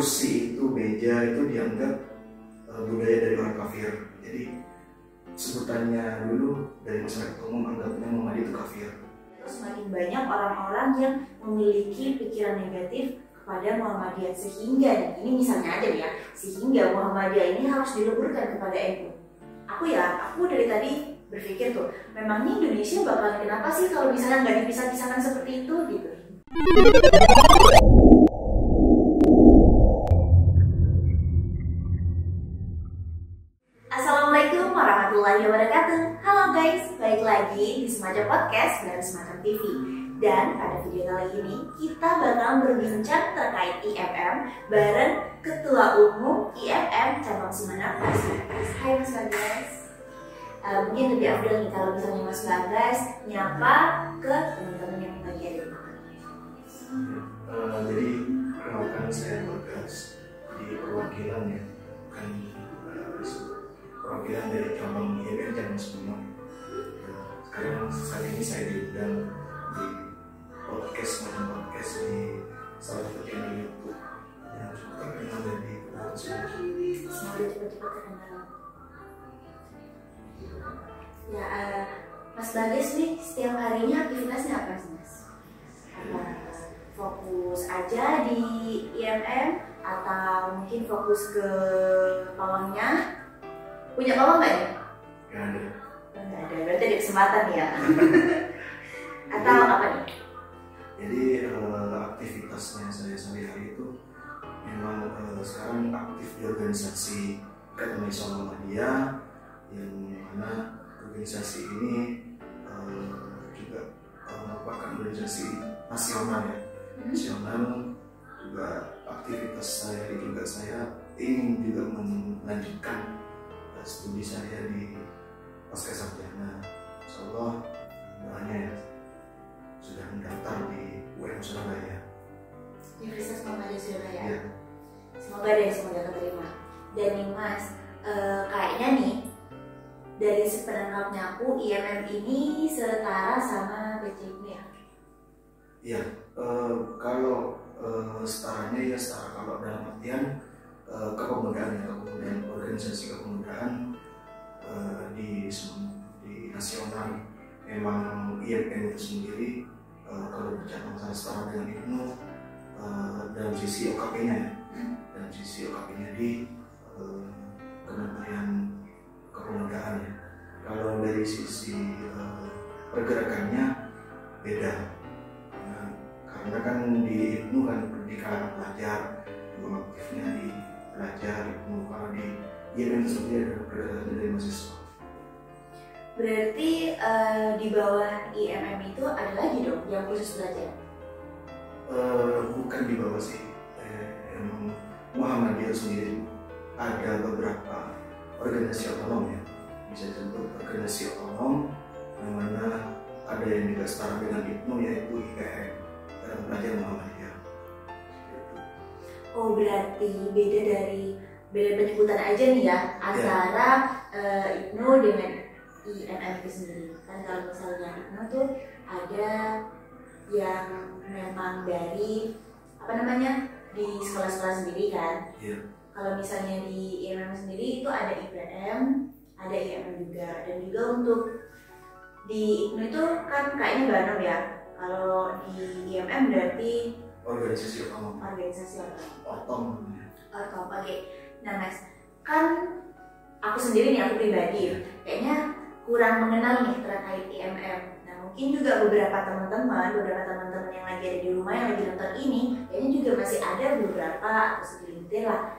kursi itu, meja itu dianggap budaya dari orang kafir. Jadi sebutannya dulu dari masyarakat umum anggapnya Muhammad itu kafir. Terus semakin banyak orang-orang yang memiliki pikiran negatif kepada Muhammadiyah, sehingga ini misalnya aja ya, sehingga Muhammadiyah ini harus dileburkan kepada NU. Aku dari tadi berpikir tuh, memangnya Indonesia bakalan kenapa sih kalau misalnya nggak dipisah-pisahkan seperti itu gitu. Assalamualaikum warahmatullahi wabarakatuh. Halo guys, balik lagi di Semacam Podcast dan Semacam TV. Dan pada video kali ini kita bakal berbincang terkait IMM bareng Ketua Umum IMM Cabang Sumeneb Mas Bagas. Hai Mas Bagas. Mungkin lebih afdal nih kalau misalnya Mas Bagas nyapa ke teman-teman yang lagi ada di rumah. Jadi perkenalkan saya Bagas di perwakilan ya, bukan perwakilan dari cabang IMM Cabang Sumeneb. Sekarang saat ini saya diundang di Semacam Podcast di salah satu channel YouTube yang sudah terkenal dari Kepulauan Seribu. Semoga cepat-cepat terkenal. Ya, Mas Bagas nih setiap harinya aktivitasnya apa sih Mas? Apa fokus aja di IMM atau mungkin fokus ke pawangnya? Punya pawang nggak ya? Nggak ada. Nggak ada, berarti ada kesempatan ya. Atau apa nih? Jadi aktivitasnya saya sehari-hari itu memang sekarang aktif di organisasi Ikatan Mahasiswa Muhammadiyah, yang mana organisasi ini juga merupakan organisasi nasional ya. Nasional juga aktivitas saya juga saya ingin juga melanjutkan studi saya di pasca sarjana. Insyaallah doanya ya sudah mendaftar di UM Surabaya. Universitas Muhammadiyah Surabaya. Ya. Semoga keterima. Dan nih Mas, kayaknya nih dari sepenangkapnya aku IMM ini setara sama PCIM ya? Iya, kalau setaranya ya setara kalau dalam artian kepemudaan organisasi kepemudaan di nasional. Memang IMM itu sendiri kalau bicara masalah setara dengan IPNU dalam sisi OKP-nya ya, dalam sisi OKP-nya di Kementerian Kepemudaan ya. Kalau dari sisi pergerakannya beda, karena kan di IPNU kan di kalangan pelajar, juga aktifnya di pelajar IPNU. Kalau di IMM itu sendiri ada pergerakan dari mahasiswa. Berarti di bawah IMM itu ada lagi dong yang khusus belajar? Bukan di bawah sih. Muhammadiyah sendiri ada beberapa organisasi otonom ya, bisa disebut organisasi otonom, yang mana ada yang juga setara dengan IPNU yaitu IPM, Pelajar Muhammadiyah. Oh, berarti beda penyebutan aja nih ya antara IPNU dengan IMM itu sendiri. Kan kalau misalnya IPNU tuh ada yang memang dari di sekolah-sekolah sendiri kan. Kalau misalnya di IMM sendiri itu ada IPM, ada IMM juga, dan juga untuk di IPNU itu kan kayaknya Bandung ya. Kalau di IMM berarti organisasi otonom. Oke. Nah Mas, kan aku sendiri nih, aku pribadi kayaknya kurang mengenal nih terkait IMM. Nah mungkin juga beberapa teman-teman yang lagi ada di rumah yang lagi nonton ini, kayaknya juga masih ada beberapa atau segelintir lah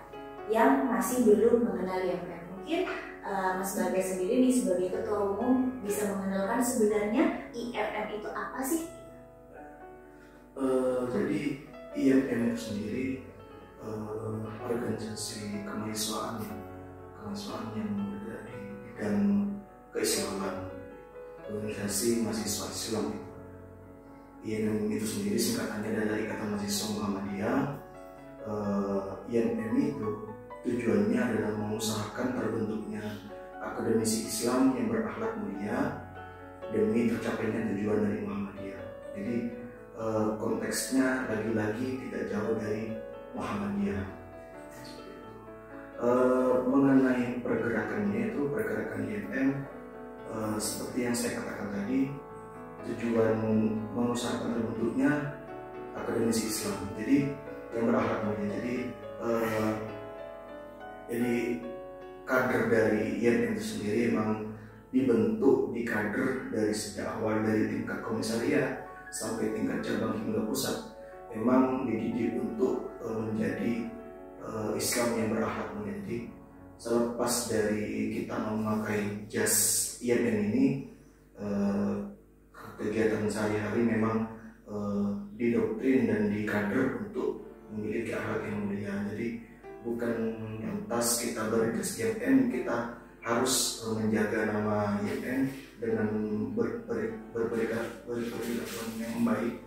yang masih belum mengenal IMM. Mungkin Mas Bagas sendiri nih sebagai ketua umum bisa mengenalkan sebenarnya IMM itu apa sih? Jadi IMM itu sendiri organisasi kemahasiswaan yang berada di bidang keislaman, organisasi mahasiswa Islam itu. IMM itu sendiri singkatannya dari Ikatan Mahasiswa Muhammadiyah. IMM itu tujuannya adalah mengusahakan terbentuknya akademisi Islam yang berakhlak mulia demi tercapainya tujuan dari Muhammadiyah. Jadi konteksnya lagi-lagi tidak jauh dari Muhammadiyah. Mengenai pergerakannya itu, pergerakan IMM seperti yang saya katakan tadi, tujuan mengusahakan terbentuknya akademisi Islam, jadi yang berakhlak mulia. Jadi kader dari IMM itu sendiri memang dibentuk di kader dari sejak awal, dari tingkat komisariat sampai tingkat cabang hingga pusat, memang dididik untuk menjadi Islam yang berakhlak mulia. Jadi selepas dari kita memakai jas IMM ini, kegiatan sehari-hari memang didoktrin dan dikader untuk memiliki akhlak yang mulia. Jadi bukan lantas kita berjas IMM kita harus menjaga nama IMM dengan berperilaku yang baik,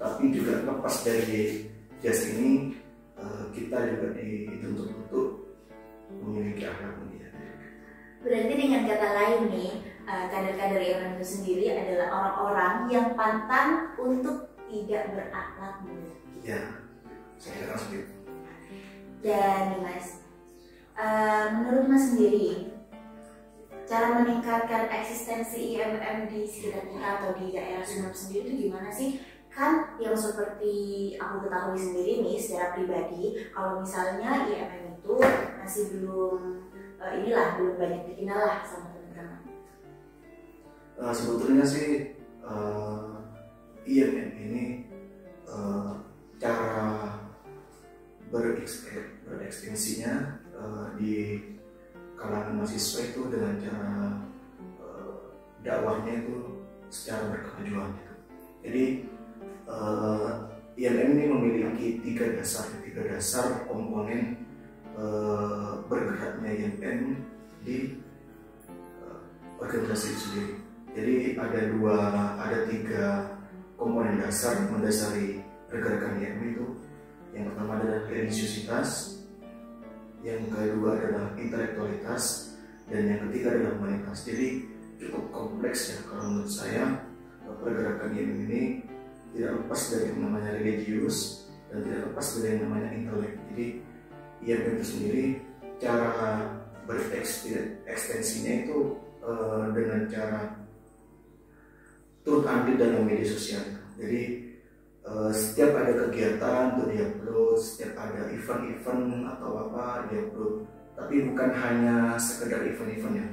tapi juga lepas dari jas ini kita juga dituntut untuk memiliki akhlak mulia. Berarti dengan kata lain nih, kader-kader IMM itu sendiri adalah orang-orang yang pantang untuk tidak berakhlak mulia. Ya, saya kira seperti itu. Dan Mas, menurut Mas sendiri, cara meningkatkan eksistensi IMM di sekitar kita atau di daerah Sumeneb sendiri itu gimana sih? Kan yang seperti aku ketahui sendiri nih secara pribadi, kalau misalnya IMM itu masih belum belum banyak dikenal lah sama teman-teman. Sebetulnya sih IMM ini cara bereksstensinya di kalangan mahasiswa itu dengan cara dakwahnya itu secara berkemajuan gitu. Jadi IMM ini memiliki tiga dasar komponen bergeraknya IMM di organisasi itu sendiri. Jadi ada tiga komponen dasar yang mendasari pergerakan IMM itu. Yang pertama adalah religiusitas, yang kedua adalah intelektualitas, dan yang ketiga adalah humanitas. Jadi cukup kompleks ya kalau menurut saya. Pergerakan IMM ini tidak lepas dari yang namanya religius dan tidak lepas dari yang namanya intelek. Jadi IMM itu sendiri cara berekstensinya itu dengan cara turut andil dalam media sosial. Jadi setiap ada kegiatan untuk diupload, setiap ada event-event atau apa diupload. Tapi bukan hanya sekedar event-eventnya,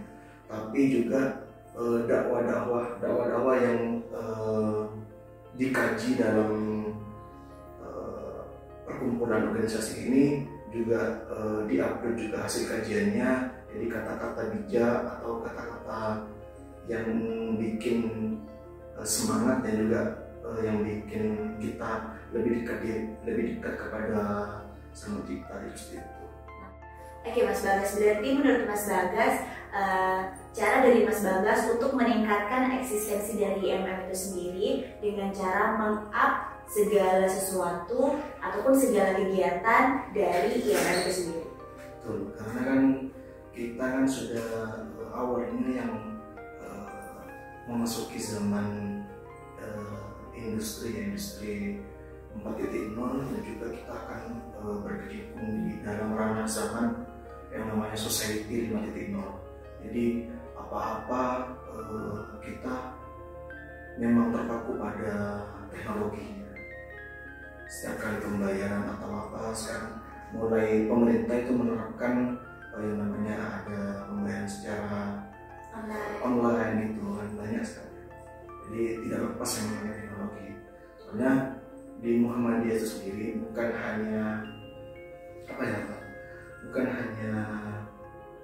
tapi juga dakwah-dakwah yang dikaji dalam perkumpulan organisasi ini juga diupload juga hasil kajiannya. Jadi kata-kata bijak atau kata-kata yang bikin semangat dan juga yang bikin kita lebih dekat kepada Sang Pencipta itu. Oke Mas Bagas, berarti menurut Mas Bagas cara dari Mas Bagas untuk meningkatkan eksistensi dari IMM itu sendiri dengan cara meng-up segala sesuatu ataupun segala kegiatan dari IMM itu sendiri. Betul, karena kan kita kan sudah awal ini yang memasuki zaman industri 4.0 dan juga kita akan berkecimpung di dalam ranah zaman yang namanya society 5.0. Jadi apa-apa kita memang terpaku pada teknologi. Setiap kali pembayaran atau apa sekarang mulai pemerintah itu menerapkan yang namanya ada pembayaran secara online itu kan banyak sekali. Jadi tidak lepas yang namanya teknologi. Soalnya di Muhammadiyah itu sendiri bukan hanya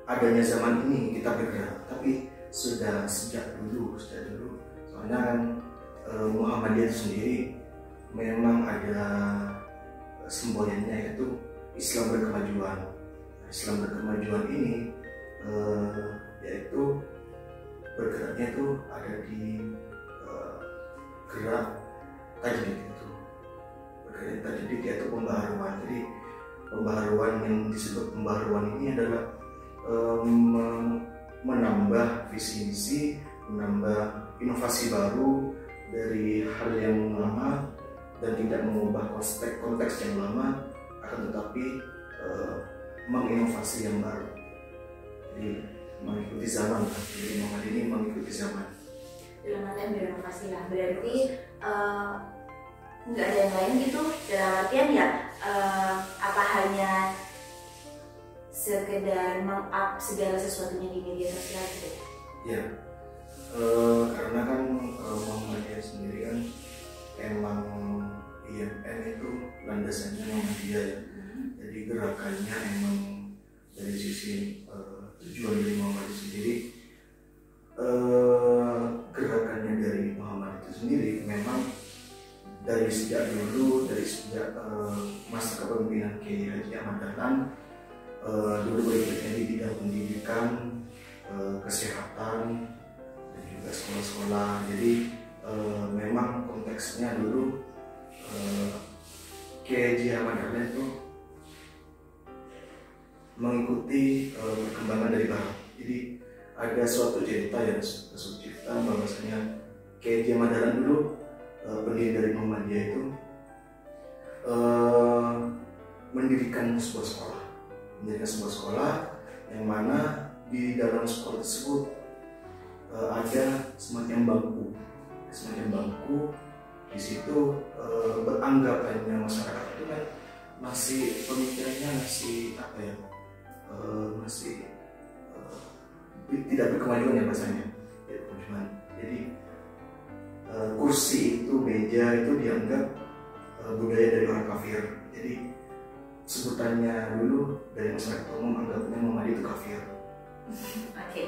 adanya zaman ini kita bergerak, tapi sudah sejak dulu. Soalnya kan Muhammadiyah itu sendiri memang ada simbolnya yaitu Islam berkemajuan. Islam berkemajuan ini yaitu bergeraknya itu ada di gerak tajdid itu. Bergerak tajdid yaitu pembaharuan. Jadi pembaharuan yang disebut pembaharuan ini adalah menambah visi misi, menambah inovasi baru dari hal yang lama dan tidak mengubah konteks yang lama, akan tetapi menginovasi yang baru, jadi mengikuti zaman. Jadi Muhammad ini mengikuti zaman. Dalam artian berinovasi lah, berarti nggak ada yang lain gitu, dalam artian ya apa hanya sekedar meng-up segala sesuatunya di media sosial gitu? Ya, karena kan Muhammadiyah sendiri kan emang IMN itu landasannya Muhammadiyah ya. Jadi gerakannya emang dari sisi tujuan dari Muhammad sendiri, gerakannya dari Muhammad itu sendiri memang dari sejak dulu, dari sejak masa kepemimpinan Kiai Haji Ahmad Dahlan, dulu berikutnya di bidang pendidikan, kesehatan, dan juga sekolah-sekolah. Jadi memang konteksnya dulu Kiai Haji Ahmad Dahlan itu mengikuti perkembangan dari barat. Jadi ada suatu cerita bahwasanya Kiai Haji Ahmad Dahlan dulu, pendiri dari Muhammadiyah itu, mendirikan sebuah sekolah yang mana di dalam sekolah tersebut ada semacam bangku. Di situ beranggapannya masyarakat itu kan masih pemikirannya masih tidak berkemajuan ya bahasanya, tidak berkemajuan. Jadi kursi itu, meja itu dianggap budaya dari orang kafir. Jadi sebutannya dulu dari masyarakat umum anggapnya Muhammad itu kafir. Oke.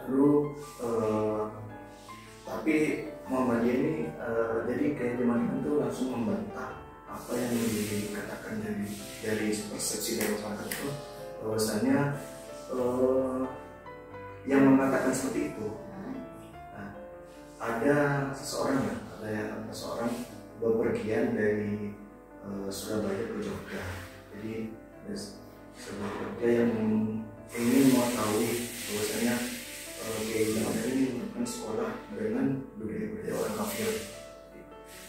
Lalu tapi Muhammadiyah ini jadi kayak zaman itu langsung membantah apa yang dikatakan dari persepsi dari masyarakat itu, bahwasanya yang mengatakan seperti itu. Nah, ada seseorang bepergian dari Surabaya ke Jogja. Jadi sebuah Jogja yang ingin mengetahui bahwasanya Kiai Ahmad ini merupakan sekolah dengan budaya-budaya orang kafir,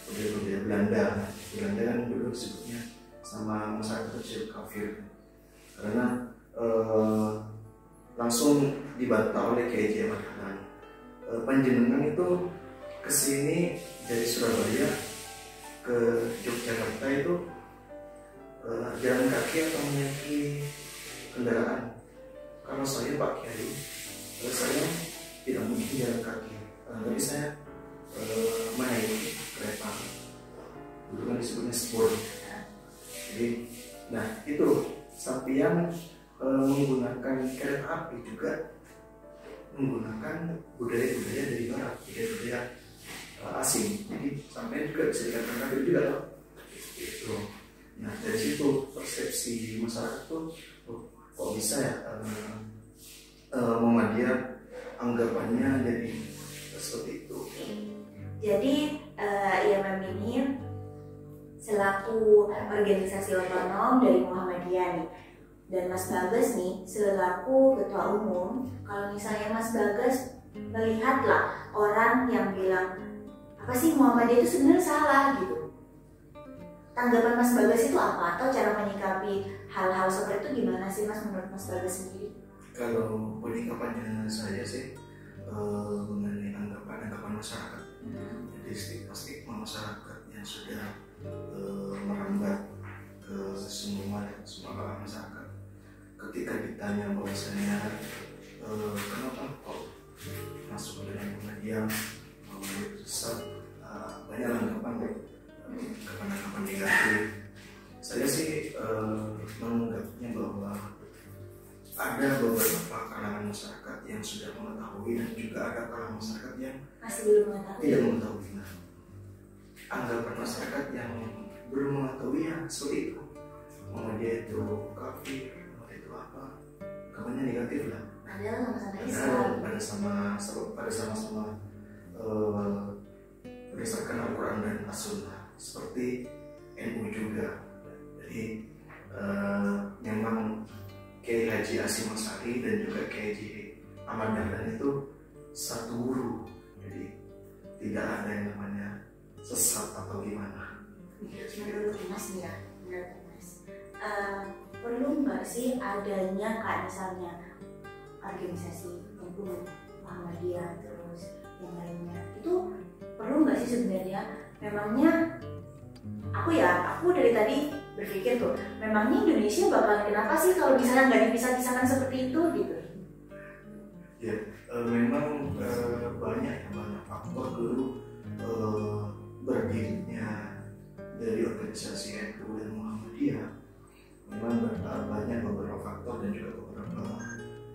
budaya Belanda. Belanda kan dulu disebutnya sama masyarakat kecil kafir, karena langsung dibantah oleh Kiai Haji Ahmad Dahlan. Panjenengan itu kesini dari Surabaya ke Yogyakarta itu jalan kaki atau menaiki kendaraan? Kalau saya Pak Kiai, saya tidak mungkin jalan kaki, tapi saya menaiki kereta. Dulu kan disebutnya spur. Jadi, nah itu sampian menggunakan kereta api juga menggunakan budaya-budaya dari barat, budaya-budaya asing. Jadi sampai juga bisa dikatakan kafir juga loh. Itu. Nah dari situ persepsi masyarakat tuh, kok bisa ya Muhammadiyah anggapannya jadi seperti itu. Jadi IMM ini selaku organisasi otonom dari Muhammadiyah nih, dan Mas Bagas nih selaku ketua umum. Kalau misalnya Mas Bagas melihatlah orang yang bilang apa sih Muhammadiyah itu sebenarnya salah gitu, tanggapan Mas Bagas itu apa, atau cara menyikapi hal-hal seperti itu gimana sih Mas menurut Mas Bagas sendiri? Kalau penyikapannya saya sih mengenai anggapan masyarakat, jadi stigma masyarakat yang sudah merambat ke semua kalangan masyarakat. Ketika ditanya bahwasanya kenapa kok masuk ke dalam Muhammadiyah sesat, banyak anggapan negatif. Saya sih menganggapnya bahwa ada beberapa kalangan masyarakat yang sudah mengetahui dan juga ada kalangan masyarakat yang masih belum mengetahui. Tidak mengetahui. Nah, anggapan masyarakat yang belum mengetahui ya seperti itu. Muhammadiyah itu kafir, Muhammadiyah itu apa? Kabarnya negatif lah. Padahal sama-sama Islam. Pada sama-sama berdasarkan Al-Quran dan As-Sunnah, seperti NU juga. Jadi memang Kiai Haji Hasyim Asy'ari dan juga Kiai Haji Ahmad Dahlan itu satu guru, jadi tidak ada yang namanya sesat atau gimana. Menurut Mas nih ya, menurut Mas, perlu nggak sih adanya kayak misalnya organisasi untuk Muhammadiyah terus yang lainnya, itu perlu nggak sih sebenarnya? Memangnya aku dari tadi berpikir tuh, memangnya Indonesia bakal kenapa sih kalau misalnya nggak dipisah-pisahkan seperti itu gitu? Ya, memang banyak faktor dulu berdirinya dari organisasi NU dan Muhammadiyah. Memang banyak beberapa faktor dan juga beberapa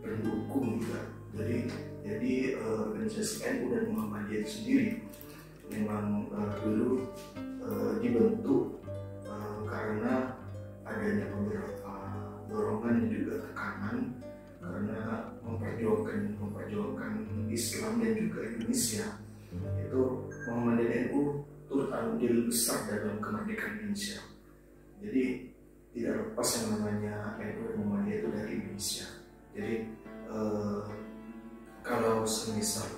pendukung juga. Jadi organisasi NU dan Muhammadiyah itu sendiri memang dulu dibentuk karena adanya beberapa dorongan dan juga tekanan karena memperjuangkan Islam dan juga Indonesia. Itu Muhammadiyah NU turut andil besar dalam kemerdekaan Indonesia. Jadi tidak lepas yang namanya NU dan Muhammadiyah itu dari Indonesia. Jadi kalau semisal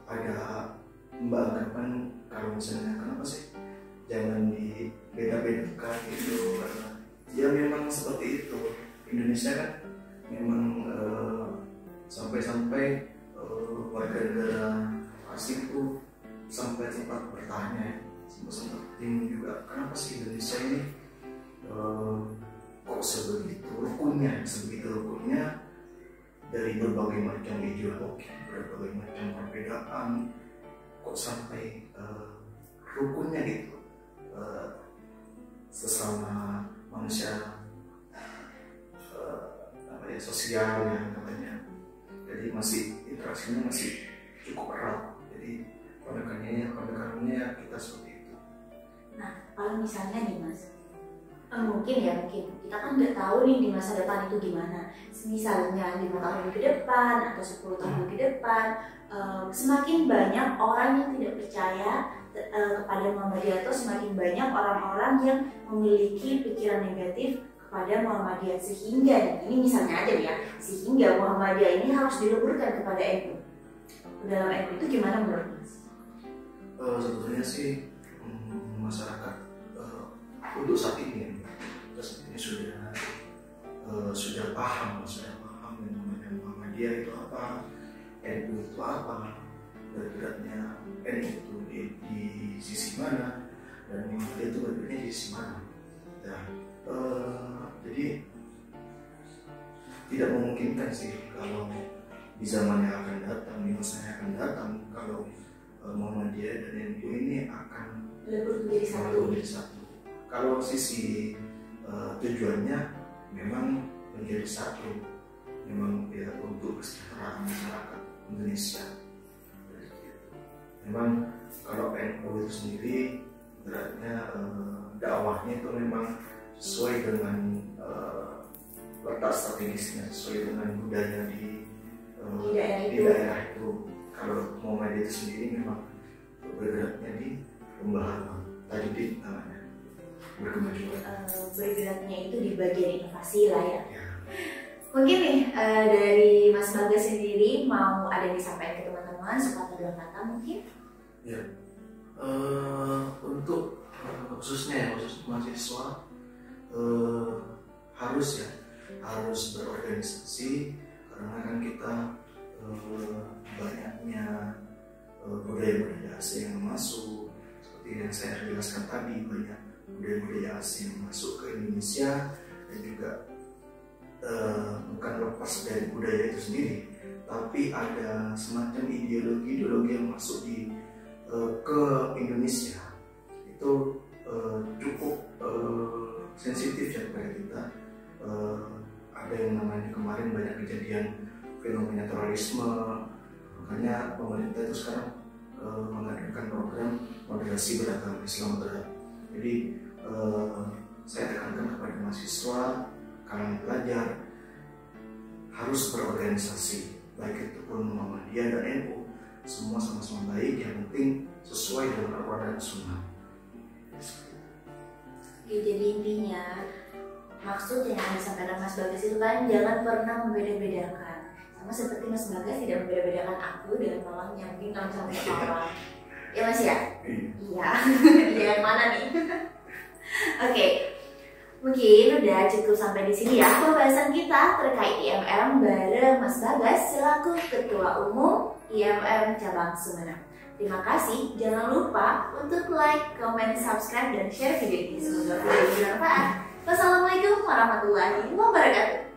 ada mbak anggapan kalau misalnya kenapa sih jangan dibeda-bedakan gitu, karena ya memang seperti itu Indonesia kan memang sampai warga negara asing itu sampai sempat bertanya, sempat bingung juga kenapa sih Indonesia ini kok sebegitu rukunnya dari berbagai macam ideologi, berbagai macam perbedaan, kok sampai rukunnya gitu, sesama manusia sosial ya namanya. Jadi masih interaksinya masih cukup erat. Jadi pendekatannya kita seperti itu. Nah, kalau misalnya nih Mas, mungkin kita kan nggak tahu nih di masa depan itu gimana. Misalnya 5 tahun ke depan atau 10 tahun ke depan, semakin banyak orang yang tidak percaya kepada Muhammadiyah, atau semakin banyak orang-orang yang memiliki pikiran negatif kepada Muhammadiyah, sehingga ini misalnya aja ya, sehingga Muhammadiyah ini harus dileburkan kepada NU. Dalam NU itu gimana menurut Mas? Sebetulnya sih masyarakat untuk saat ini sudah paham yang namanya Muhammadiyah itu apa, NU itu apa, bergeraknya NU itu di sisi mana, dan Muhammadiyah itu bergeraknya di sisi mana. Jadi tidak memungkinkan sih kalau di zaman yang akan datang, di masa yang akan datang, kalau Muhammadiyah dan NU ini akan menjadi satu. Kalau sisi tujuannya memang menjadi satu, memang ya untuk kesejahteraan masyarakat Indonesia. Memang kalau NU itu sendiri beratnya dakwahnya itu memang sesuai dengan letak strategisnya, sesuai dengan budaya di daerah itu. Kalau Muhammadiyah itu sendiri memang bergeraknya di pembaharuan tajdid namanya, berkemajuan. Bergeraknya itu di bagian inovasi lah ya. Mungkin nih dari Mas Bagas sendiri mau ada yang disampaikan ke teman-teman sepatah dua kata mungkin? Ya, untuk khususnya mahasiswa harus berorganisasi, karena kan kita banyaknya budaya-budaya asing yang masuk, seperti yang saya jelaskan tadi, banyak budaya-budaya asing yang masuk ke Indonesia, dan juga bukan lepas dari budaya itu sendiri, tapi ada semacam ideologi yang masuk ke Indonesia itu cukup sensitif ya kepada kita. Ada yang namanya kemarin banyak kejadian fenomena terorisme, makanya pemerintah itu sekarang mengadakan program moderasi beragama Islam moderat. Jadi saya tekankan kepada mahasiswa, kalangan pelajar harus berorganisasi, baik itu pun Muhammadiyah dan NU, semua sama-sama baik, yang penting sesuai dengan Al-Quran dan Sunnah. Oke, jadi intinya maksud yang disampaikan Mas Bagas itu kan jangan pernah membeda-bedakan. Sama seperti Mas Bagas tidak membeda-bedakan aku dengan malam yang mungkin kalau sampai orang. Ya Mas ya? Iya. Iya, yang mana nih? Oke, mungkin udah cukup sampai di sini ya pembahasan kita terkait IMM bareng Mas Bagas selaku Ketua Umum IMM Cabang Sumeneb. Terima kasih, jangan lupa untuk like, comment, subscribe, dan share video ini. Semoga video ini bermanfaat. Wassalamualaikum warahmatullahi wabarakatuh.